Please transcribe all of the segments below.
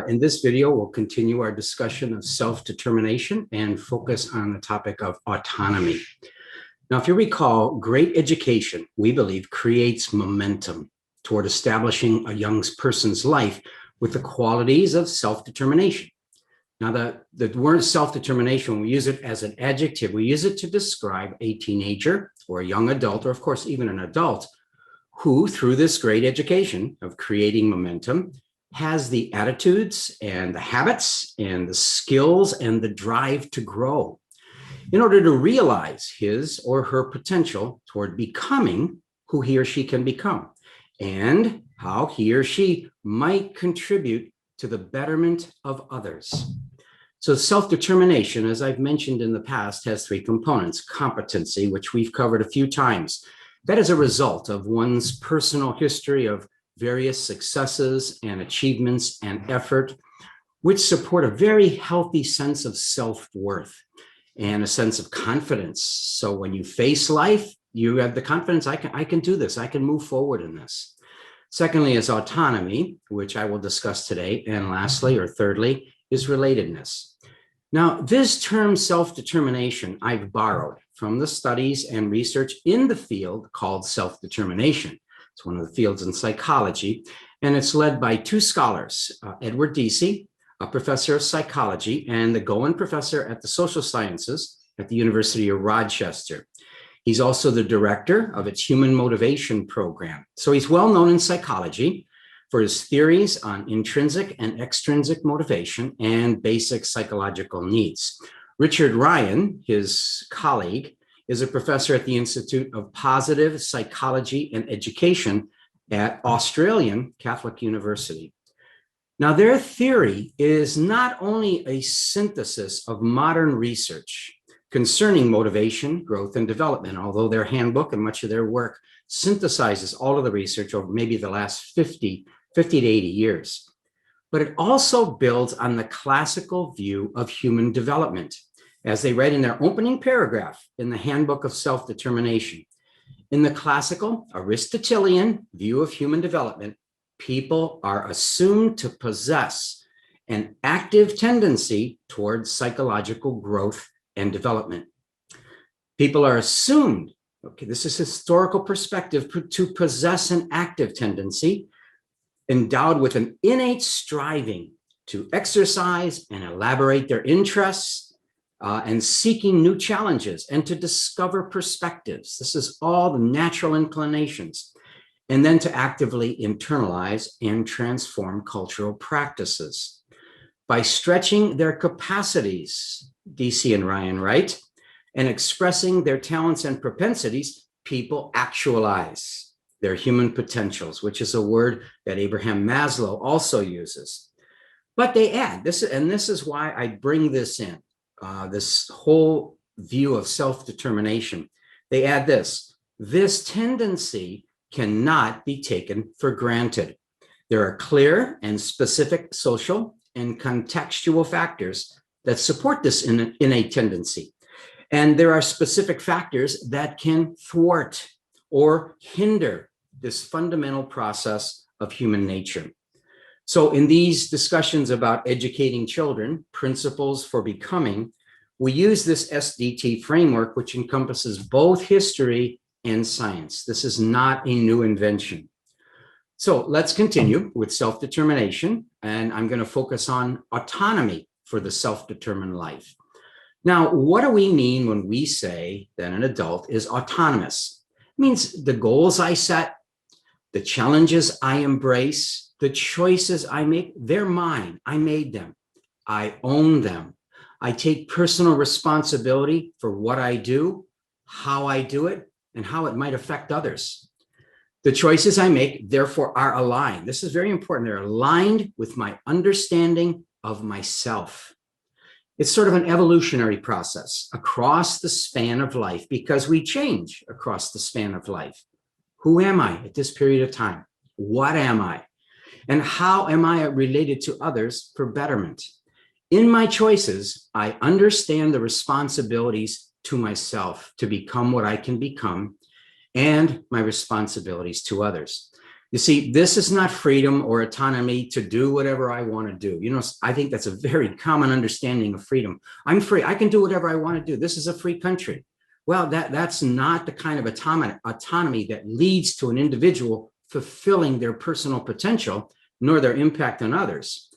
In this video, we'll continue our discussion of self-determination and focus on the topic of autonomy. Now, if you recall, great education, we believe, creates momentum toward establishing a young person's life with the qualities of self-determination. Now, the word self-determination, when we use it as an adjective, we use it to describe a teenager or a young adult, or of course, even an adult, who, through this great education of creating momentum, has the attitudes and the habits and the skills and the drive to grow in order to realize his or her potential toward becoming who he or she can become and how he or she might contribute to the betterment of others. So self-determination, as I've mentioned in the past, has three components: competency, which we've covered a few times. That is a result of one's personal history of various successes and achievements and effort, which support a very healthy sense of self-worth and a sense of confidence. So when you face life, you have the confidence, I can do this, I can move forward in this. Secondly is autonomy, which I will discuss today. And lastly, or thirdly, is relatedness. Now, this term self-determination I've borrowed from the studies and research in the field called self-determination. It's one of the fields in psychology, and it's led by two scholars, Edward Deci, a professor of psychology, and the Goen professor at the social sciences at the University of Rochester. He's also the director of its human motivation program. So he's well known in psychology for his theories on intrinsic and extrinsic motivation and basic psychological needs. Richard Ryan, his colleague, is a professor at the Institute of Positive Psychology and Education at Australian Catholic University. Now, their theory is not only a synthesis of modern research concerning motivation, growth, and development, although their handbook and much of their work synthesizes all of the research over maybe the last 50 to 80 years, but it also builds on the classical view of human development, as they write in their opening paragraph in the Handbook of Self-Determination. In the classical Aristotelian view of human development, people are assumed to possess an active tendency towards psychological growth and development. People are assumed, okay, this is historical perspective, to possess an active tendency endowed with an innate striving to exercise and elaborate their interests and seeking new challenges and to discover perspectives. This is all the natural inclinations. And then to actively internalize and transform cultural practices. By stretching their capacities, Deci and Ryan write, and expressing their talents and propensities, people actualize their human potentials, which is a word that Abraham Maslow also uses. But they add, this is why I bring this in, this whole view of self-determination. They add this tendency cannot be taken for granted. There are clear and specific social and contextual factors that support this innate tendency. And there are specific factors that can thwart or hinder this fundamental process of human nature. So in these discussions about educating children, principles for becoming, we use this SDT framework, which encompasses both history and science. This is not a new invention. So let's continue with self-determination, and I'm going to focus on autonomy for the self-determined life. Now, what do we mean when we say that an adult is autonomous? It means the goals I set, the challenges I embrace, the choices I make, they're mine. I made them. I own them. I take personal responsibility for what I do, how I do it, and how it might affect others. The choices I make, therefore, are aligned. This is very important. They're aligned with my understanding of myself. It's sort of an evolutionary process across the span of life because we change across the span of life. Who am I at this period of time? What am I? And how am I related to others for betterment? In my choices, I understand the responsibilities to myself to become what I can become and my responsibilities to others. You see, this is not freedom or autonomy to do whatever I want to do. I think that's a very common understanding of freedom. I'm free. I can do whatever I want to do. This is a free country. Well, that's not the kind of autonomy that leads to an individual fulfilling their personal potential, nor their impact on others.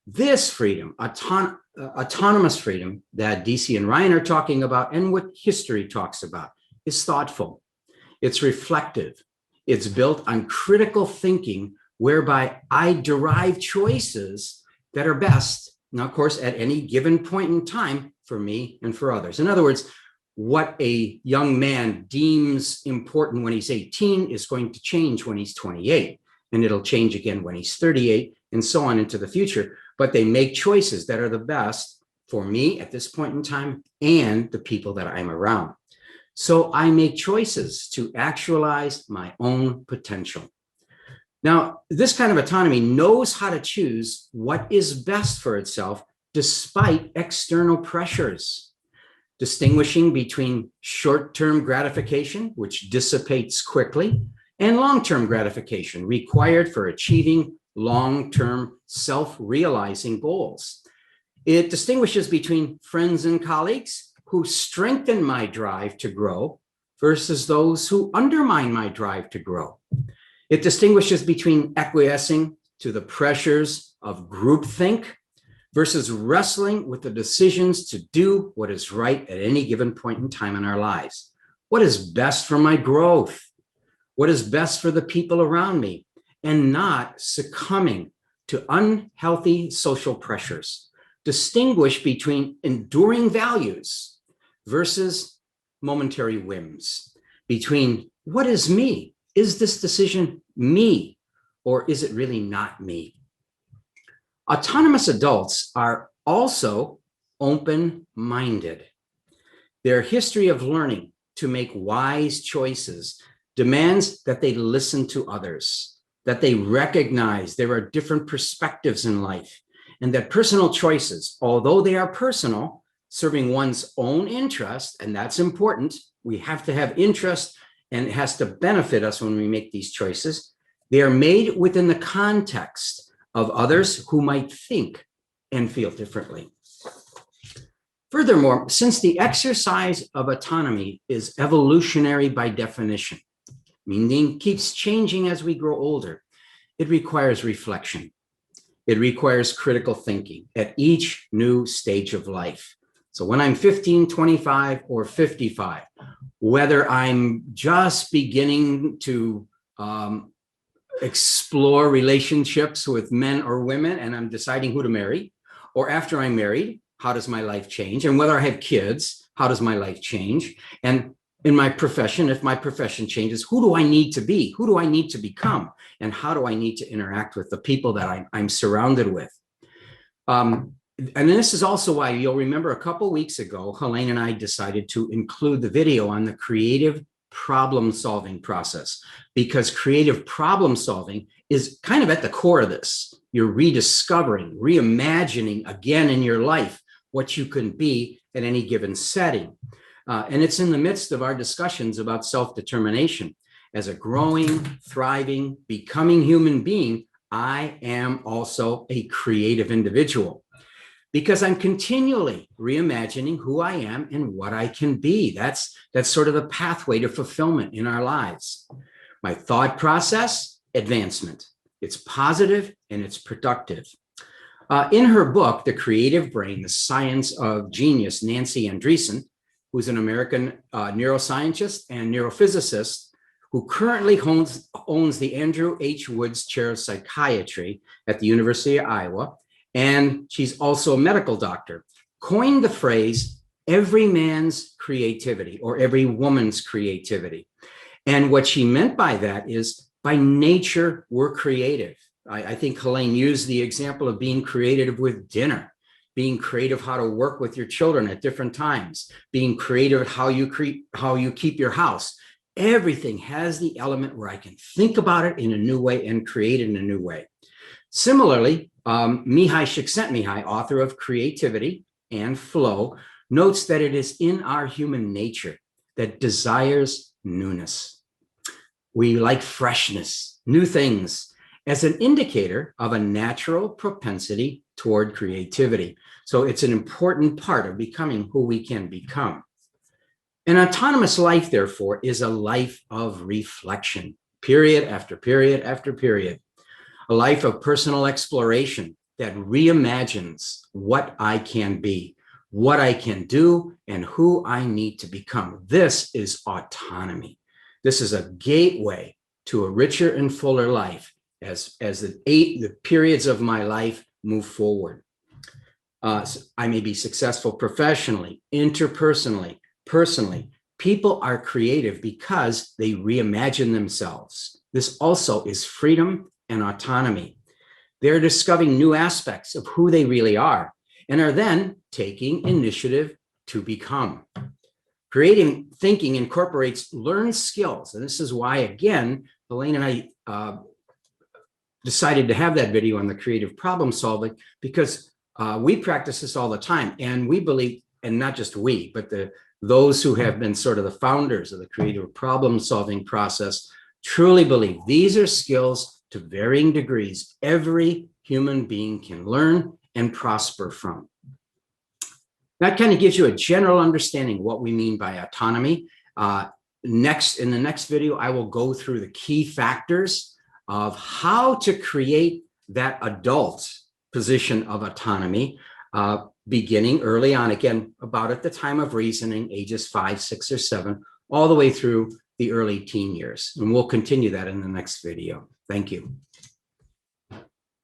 This freedom, autonomous freedom that DC and Ryan are talking about, and what history talks about, is thoughtful. It's reflective. It's built on critical thinking, whereby I derive choices that are best, now, of course, at any given point in time for me and for others. In other words, what a young man deems important when he's 18 is going to change when he's 28, and it'll change again when he's 38, and so on into the future. But they make choices that are the best for me at this point in time and the people that I'm around. So I make choices to actualize my own potential. Now, this kind of autonomy knows how to choose what is best for itself despite external pressures, distinguishing between short-term gratification, which dissipates quickly, and long-term gratification required for achieving long-term self-realizing goals. It distinguishes between friends and colleagues who strengthen my drive to grow versus those who undermine my drive to grow. It distinguishes between acquiescing to the pressures of groupthink versus wrestling with the decisions to do what is right at any given point in time in our lives. What is best for my growth? What is best for the people around me? And not succumbing to unhealthy social pressures. Distinguish between enduring values versus momentary whims, between what is me? Is this decision me, or is it really not me? Autonomous adults are also open-minded. Their history of learning to make wise choices demands that they listen to others, that they recognize there are different perspectives in life, and that personal choices, although they are personal, serving one's own interest, and that's important. We have to have interest, and it has to benefit us when we make these choices. They are made within the context of others who might think and feel differently. Furthermore, since the exercise of autonomy is evolutionary by definition, meaning keeps changing as we grow older, it requires reflection. It requires critical thinking at each new stage of life. So when I'm 15, 25, or 55, whether I'm just beginning to explore relationships with men or women and I'm deciding who to marry, or after I'm married, how does my life change? And whether I have kids, how does my life change? And in my profession, if my profession changes, who do I need to be? Who do I need to become? And how do I need to interact with the people that I'm surrounded with? And this is also why you'll remember a couple weeks ago, Helene and I decided to include the video on the creative problem-solving process, because creative problem-solving is kind of at the core of this. You're rediscovering, reimagining again in your life what you can be at any given setting. And it's in the midst of our discussions about self-determination. As a growing, thriving, becoming human being, I am also a creative individual, because I'm continually reimagining who I am and what I can be. That's sort of the pathway to fulfillment in our lives. My thought process, advancement. It's positive and it's productive. In her book, The Creative Brain, The Science of Genius, Nancy Andreessen, who's an American neuroscientist and neurophysicist who currently owns the Andrew H. Woods Chair of Psychiatry at the University of Iowa, and she's also a medical doctor, coined the phrase, every man's creativity, or every woman's creativity. And what she meant by that is, by nature, we're creative. I think Helene used the example of being creative with dinner, being creative how to work with your children at different times, being creative at how you keep your house. Everything has the element where I can think about it in a new way and create it in a new way. Similarly, Mihai Csikszentmihalyi, author of Creativity and Flow, notes that it is in our human nature that desires newness. We like freshness. new things as an indicator of a natural propensity toward creativity. So it's an important part of becoming who we can become. An autonomous life, therefore, is a life of reflection, period after period after period, a life of personal exploration that reimagines what I can be, what I can do, and who I need to become. This is autonomy. This is a gateway to a richer and fuller life as the periods of my life move forward. I may be successful professionally, interpersonally, personally. People are creative because they reimagine themselves. This also is freedom and autonomy. They're discovering new aspects of who they really are and are then taking initiative to become. Creative thinking incorporates learned skills. And this is why, again, Elaine and I decided to have that video on the creative problem solving, because we practice this all the time. And we believe, and not just we, but those who have been sort of the founders of the creative problem solving process truly believe these are skills to varying degrees every human being can learn and prosper from. That kind of gives you a general understanding of what we mean by autonomy. In the next video, I will go through the key factors of how to create that adult position of autonomy, beginning early on, again, about at the time of reasoning, ages 5, 6, or 7, all the way through the early teen years. And we'll continue that in the next video. Thank you.